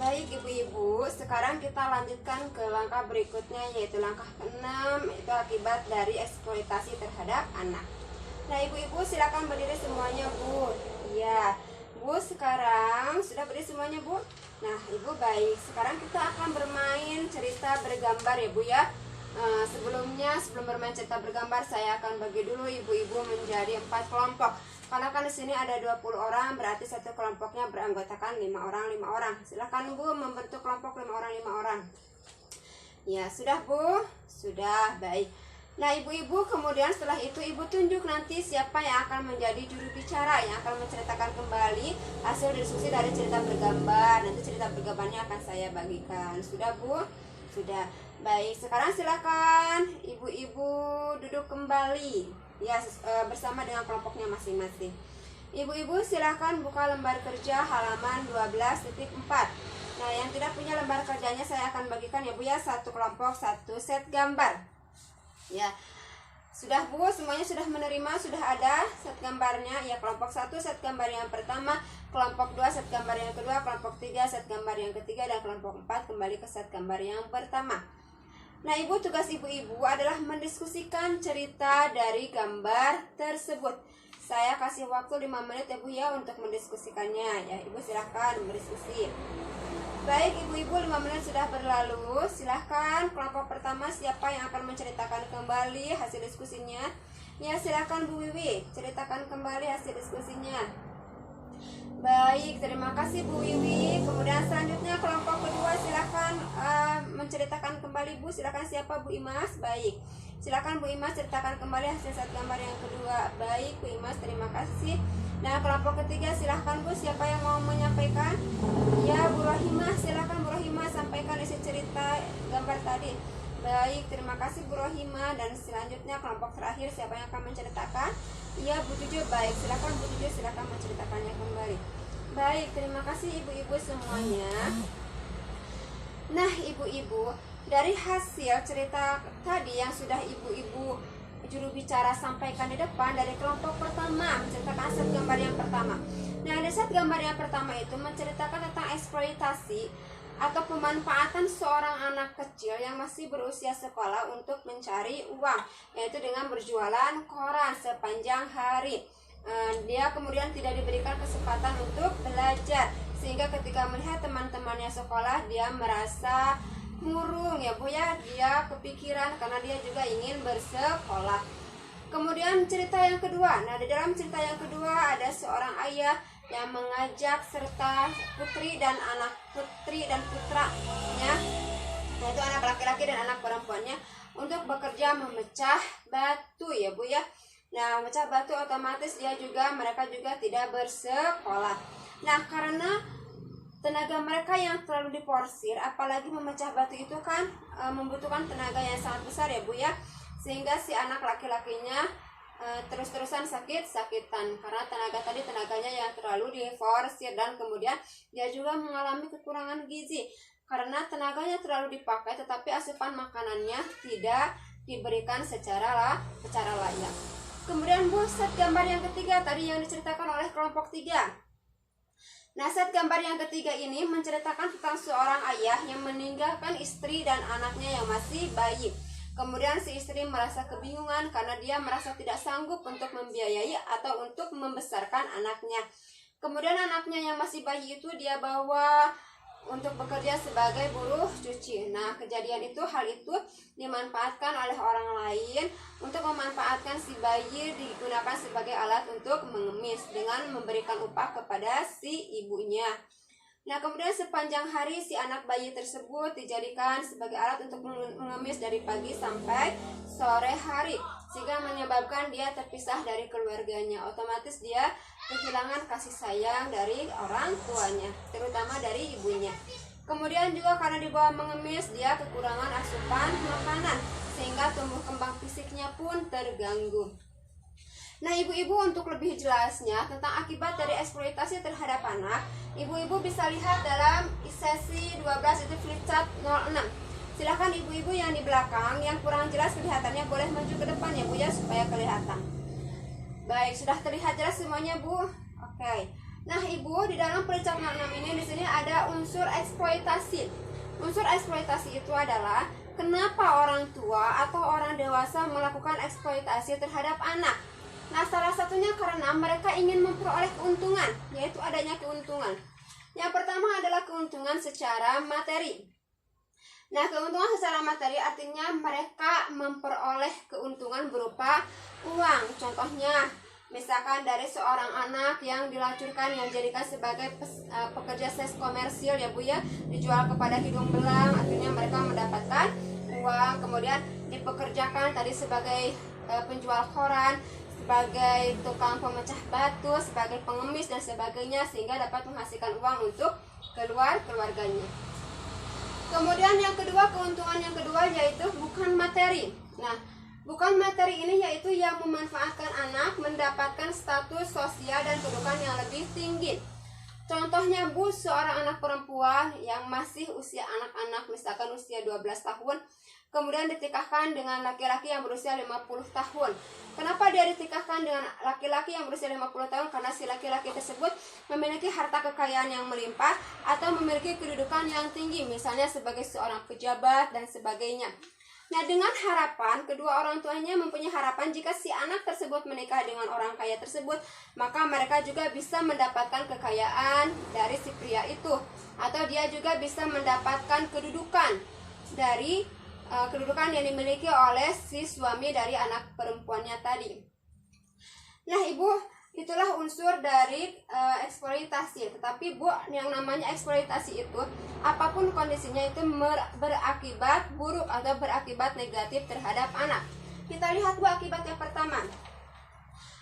Baik ibu-ibu, sekarang kita lanjutkan ke langkah berikutnya, yaitu langkah ke-6, yaitu akibat dari eksploitasi terhadap anak. Nah ibu-ibu silakan berdiri semuanya Bu. Iya Bu, sekarang sudah berdiri semuanya Bu. Nah ibu baik, sekarang kita akan bermain cerita bergambar ya Bu ya. Sebelum bermain cerita bergambar, saya akan bagi dulu ibu-ibu menjadi 4 kelompok. Karena kan di sini ada 20 orang, berarti satu kelompoknya beranggotakan 5 orang. Silakan Bu membentuk kelompok 5 orang. Ya, sudah Bu? Sudah, baik. Nah, ibu-ibu kemudian setelah itu ibu tunjuk nanti siapa yang akan menjadi juru bicara yang akan menceritakan kembali hasil diskusi dari cerita bergambar. Nanti cerita bergambarnya akan saya bagikan. Sudah Bu? Sudah. Baik, sekarang silakan ibu-ibu duduk kembali. Ya, bersama dengan kelompoknya masing-masing. Ibu-ibu silakan buka lembar kerja halaman 12.4. Nah, yang tidak punya lembar kerjanya saya akan bagikan ya Bu ya, satu kelompok satu set gambar. Ya. Sudah Bu, semuanya sudah menerima, sudah ada set gambarnya. Ya, kelompok 1 set gambar yang pertama, kelompok 2 set gambar yang kedua, kelompok 3 set gambar yang ketiga, dan kelompok 4 kembali ke set gambar yang pertama. Nah, Ibu, tugas ibu-ibu adalah mendiskusikan cerita dari gambar tersebut. Saya kasih waktu 5 menit ya Bu ya untuk mendiskusikannya. Ya, Ibu silakan berdiskusi. Baik, ibu-ibu, 5 menit sudah berlalu. Silahkan kelompok pertama siapa yang akan menceritakan kembali hasil diskusinya. Ya, silakan Bu Wiwi, ceritakan kembali hasil diskusinya. Baik, terima kasih Bu Wiwi. Kemudian selanjutnya kelompok kedua silakan menceritakan kembali Bu. Silakan siapa Bu Imas? Baik, silakan Bu Imas ceritakan kembali hasil set gambar yang kedua. Baik Bu Imas, terima kasih. Nah, kelompok ketiga silahkan Bu, siapa yang mau menyampaikan? Ya, Bu Rohimah, silahkan Bu Rohimah sampaikan isi cerita gambar tadi. Baik, terima kasih Bu Rohimah. Dan selanjutnya kelompok terakhir siapa yang akan menceritakan? Iya, Bu Juju. Baik, silahkan Bu Juju, silahkan menceritakannya kembali. Baik, terima kasih ibu-ibu semuanya. Nah ibu-ibu, dari hasil cerita tadi yang sudah ibu-ibu juru bicara sampaikan di depan, dari kelompok pertama menceritakan set gambar yang pertama. Nah, di set gambar yang pertama itu menceritakan tentang eksploitasi atau pemanfaatan seorang anak kecil yang masih berusia sekolah untuk mencari uang, yaitu dengan berjualan koran sepanjang hari. Dia kemudian tidak diberikan kesempatan untuk belajar, sehingga ketika melihat teman-temannya sekolah dia merasa murung ya Bu ya, dia kepikiran karena dia juga ingin bersekolah. Kemudian cerita yang kedua, nah di dalam cerita yang kedua ada seorang ayah yang mengajak serta putri dan putranya, yaitu anak laki-laki dan anak perempuannya, untuk bekerja memecah batu ya Bu ya. Nah, memecah batu otomatis mereka juga tidak bersekolah. Nah, karena tenaga mereka yang terlalu diporsir, apalagi memecah batu itu kan membutuhkan tenaga yang sangat besar ya Bu ya, sehingga si anak laki-lakinya terus-terusan sakit-sakitan karena tenaganya yang terlalu diforsir, dan kemudian dia juga mengalami kekurangan gizi karena tenaganya terlalu dipakai tetapi asupan makanannya tidak diberikan secara layak. Kemudian Bu, set gambar yang ketiga tadi yang diceritakan oleh kelompok 3. Nah, set gambar yang ketiga ini menceritakan tentang seorang ayah yang meninggalkan istri dan anaknya yang masih bayi. Kemudian si istri merasa kebingungan karena dia merasa tidak sanggup untuk membiayai atau untuk membesarkan anaknya. Kemudian anaknya yang masih bayi itu dia bawa untuk bekerja sebagai buruh cuci. Nah, hal itu dimanfaatkan oleh orang lain untuk memanfaatkan si bayi, digunakan sebagai alat untuk mengemis dengan memberikan upah kepada si ibunya. Nah, kemudian sepanjang hari si anak bayi tersebut dijadikan sebagai alat untuk mengemis dari pagi sampai sore hari, sehingga menyebabkan dia terpisah dari keluarganya. Otomatis dia kehilangan kasih sayang dari orang tuanya, terutama dari ibunya. Kemudian juga karena dibawa mengemis, dia kekurangan asupan makanan, sehingga tumbuh kembang fisiknya pun terganggu. Nah, ibu-ibu, untuk lebih jelasnya tentang akibat dari eksploitasi terhadap anak, ibu-ibu bisa lihat dalam sesi 12 itu flipchart 06. Silahkan ibu-ibu yang di belakang yang kurang jelas kelihatannya boleh maju ke depan ya Bu ya, supaya kelihatan. Baik, sudah terlihat jelas semuanya Bu? Oke. Nah, Ibu, di dalam perencanaan 6 ini di sini ada unsur eksploitasi. Unsur eksploitasi itu adalah kenapa orang tua atau orang dewasa melakukan eksploitasi terhadap anak. Nah, salah satunya karena mereka ingin memperoleh keuntungan, yaitu adanya keuntungan. Yang pertama adalah keuntungan secara materi. Nah, keuntungan secara materi artinya mereka memperoleh keuntungan berupa uang. Contohnya, misalkan dari seorang anak yang dilacurkan, yang dijadikan sebagai pekerja seks komersil ya Bu ya, dijual kepada hidung belang, artinya mereka mendapatkan uang. Kemudian dipekerjakan tadi sebagai penjual koran, sebagai tukang pemecah batu, sebagai pengemis dan sebagainya, sehingga dapat menghasilkan uang untuk keluarganya. Kemudian yang kedua, keuntungan yang kedua yaitu bukan materi. Nah, bukan materi ini yaitu yang memanfaatkan anak mendapatkan status sosial dan kedudukan yang lebih tinggi. Contohnya Bu, seorang anak perempuan yang masih usia anak-anak, misalkan usia 12 tahun, kemudian ditikahkan dengan laki-laki yang berusia 50 tahun. Kenapa dia ditikahkan dengan laki-laki yang berusia 50 tahun? Karena si laki-laki tersebut memiliki harta kekayaan yang melimpah atau memiliki kedudukan yang tinggi, misalnya sebagai seorang pejabat dan sebagainya. Nah, dengan harapan, kedua orang tuanya mempunyai harapan jika si anak tersebut menikah dengan orang kaya tersebut, maka mereka juga bisa mendapatkan kekayaan dari si pria itu, atau dia juga bisa mendapatkan kedudukan dari kedudukan yang dimiliki oleh si suami dari anak perempuannya tadi. Nah, Ibu, itulah unsur dari eksploitasi. Tetapi Bu, yang namanya eksploitasi itu apapun kondisinya itu berakibat buruk atau berakibat negatif terhadap anak. Kita lihat Bu, akibat yang pertama.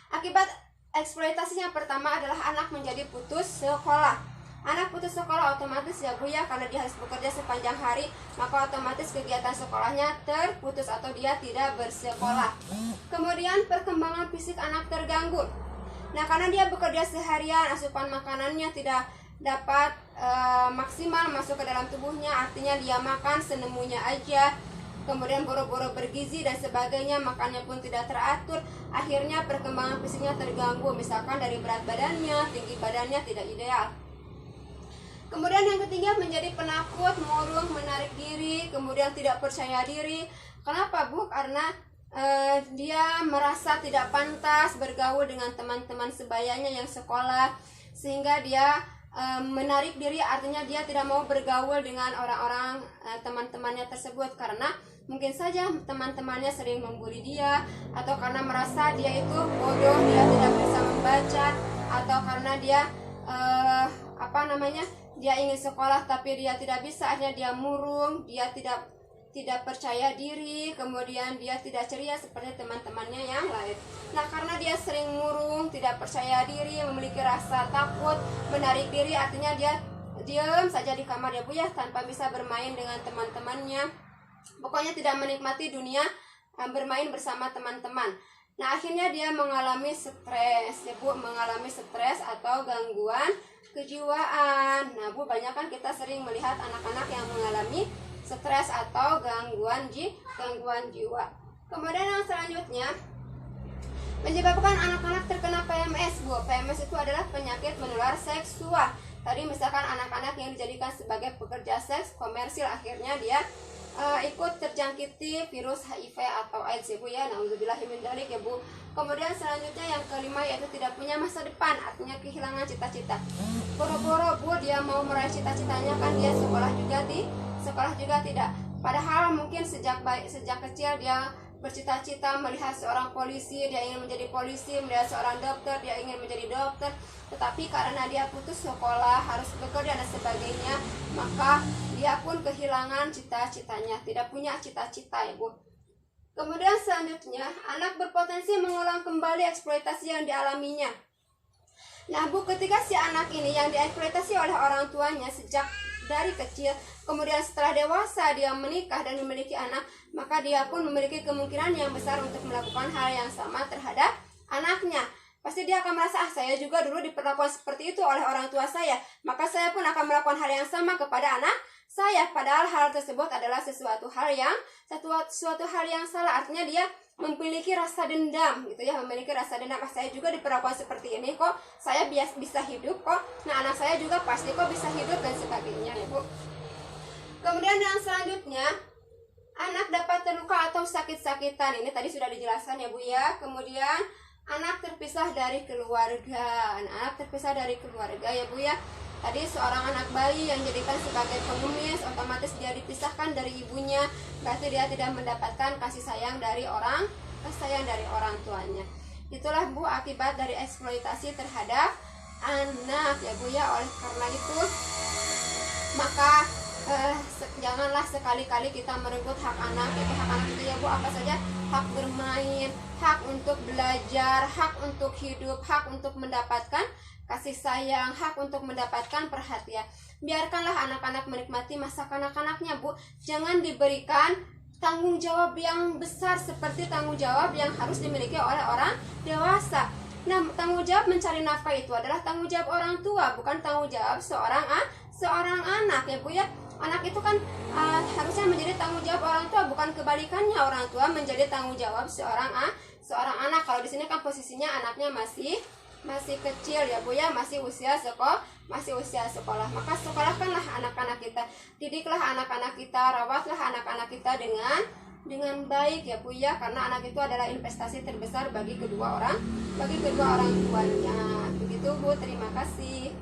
Akibat eksploitasi yang pertama adalah anak menjadi putus sekolah. Anak putus sekolah otomatis ya Bu ya, karena dia harus bekerja sepanjang hari, maka otomatis kegiatan sekolahnya terputus atau dia tidak bersekolah. Kemudian perkembangan fisik anak terganggu. Nah, karena dia bekerja seharian, asupan makanannya tidak dapat maksimal masuk ke dalam tubuhnya, artinya dia makan senemunya aja, kemudian boro-boro bergizi dan sebagainya, makannya pun tidak teratur, akhirnya perkembangan fisiknya terganggu, misalkan dari berat badannya, tinggi badannya tidak ideal. Kemudian yang ketiga, menjadi penakut, murung, menarik diri, kemudian tidak percaya diri. Kenapa Bu? Karena dia merasa tidak pantas bergaul dengan teman-teman sebayanya yang sekolah, sehingga dia menarik diri, artinya dia tidak mau bergaul dengan orang-orang teman-temannya tersebut, karena mungkin saja teman-temannya sering membuli dia, atau karena merasa dia itu bodoh, dia tidak bisa membaca, atau karena dia dia ingin sekolah tapi dia tidak bisa, akhirnya dia murung, dia tidak percaya diri, kemudian dia tidak ceria seperti teman-temannya yang lain. Nah, karena dia sering murung, tidak percaya diri, memiliki rasa takut, menarik diri, artinya dia diam saja di kamar ya Bu ya, tanpa bisa bermain dengan teman-temannya. Pokoknya tidak menikmati dunia bermain bersama teman-teman. Nah, akhirnya dia mengalami stres ya Bu, mengalami stres atau gangguan kejiwaan. Nah Bu, banyak kan kita sering melihat anak-anak yang mengalami stres atau gangguan jiwa. Kemudian yang selanjutnya, menyebabkan anak-anak terkena PMS Bu. PMS itu adalah penyakit menular seksual. Tadi misalkan anak-anak yang dijadikan sebagai pekerja seks komersil, akhirnya dia ikut terjangkiti virus HIV atau AIDS ya Bu ya. Nauzubillahimindzalik ya Bu. Kemudian selanjutnya yang kelima yaitu tidak punya masa depan, artinya kehilangan cita-cita. Boro-boro Bu dia mau meraih cita-citanya, kan dia sekolah juga tidak. Padahal mungkin sejak kecil dia bercita-cita melihat seorang polisi, dia ingin menjadi polisi, melihat seorang dokter, dia ingin menjadi dokter. Tetapi karena dia putus sekolah, harus bekerja dan sebagainya, maka dia pun kehilangan cita-citanya, tidak punya cita-cita ya Bu. Kemudian selanjutnya, anak berpotensi mengulang kembali eksploitasi yang dialaminya. Nah Bu, ketika si anak ini yang dieksploitasi oleh orang tuanya sejak dari kecil, kemudian setelah dewasa dia menikah dan memiliki anak, maka dia pun memiliki kemungkinan yang besar untuk melakukan hal yang sama terhadap anaknya. Pasti dia akan merasa, saya juga dulu diperlakukan seperti itu oleh orang tua saya, maka saya pun akan melakukan hal yang sama kepada anak saya. Padahal hal tersebut adalah suatu hal yang salah. Artinya dia memiliki rasa dendam gitu ya, memiliki rasa dendam. Saya juga diperlakukan seperti ini kok, saya bisa hidup kok, nah anak saya juga pasti kok bisa hidup dan sebagainya ya Bu. Kemudian yang selanjutnya, anak dapat terluka atau sakit-sakitan. Ini tadi sudah dijelaskan ya Bu ya. Kemudian anak terpisah dari keluarga. Anak terpisah dari keluarga ya Bu ya. Tadi seorang anak bayi yang dijadikan sebagai pengemis, otomatis dia dipisahkan dari ibunya, berarti dia tidak mendapatkan kasih sayang dari orang tuanya. Itulah Bu akibat dari eksploitasi terhadap anak ya Bu ya. Oleh karena itu maka janganlah sekali-kali kita merenggut hak anak. Hak anak itu ya Bu apa saja? Hak bermain, hak untuk belajar, hak untuk hidup, hak untuk mendapatkan kasih sayang, hak untuk mendapatkan perhatian. Biarkanlah anak-anak menikmati masa kanak-kanaknya Bu. Jangan diberikan tanggung jawab yang besar seperti tanggung jawab yang harus dimiliki oleh orang dewasa. Nah, tanggung jawab mencari nafkah itu adalah tanggung jawab orang tua, bukan tanggung jawab seorang anak ya Bu ya. Anak itu kan harusnya menjadi tanggung jawab orang tua, bukan kebalikannya, orang tua menjadi tanggung jawab seorang anak. Kalau di sini kan posisinya anaknya masih kecil ya Bu ya, masih usia sekolah. Maka sekolahkanlah anak-anak kita, didiklah anak-anak kita, rawatlah anak-anak kita dengan baik ya Bu ya, karena anak itu adalah investasi terbesar bagi kedua orang tuanya. Begitu Bu, terima kasih.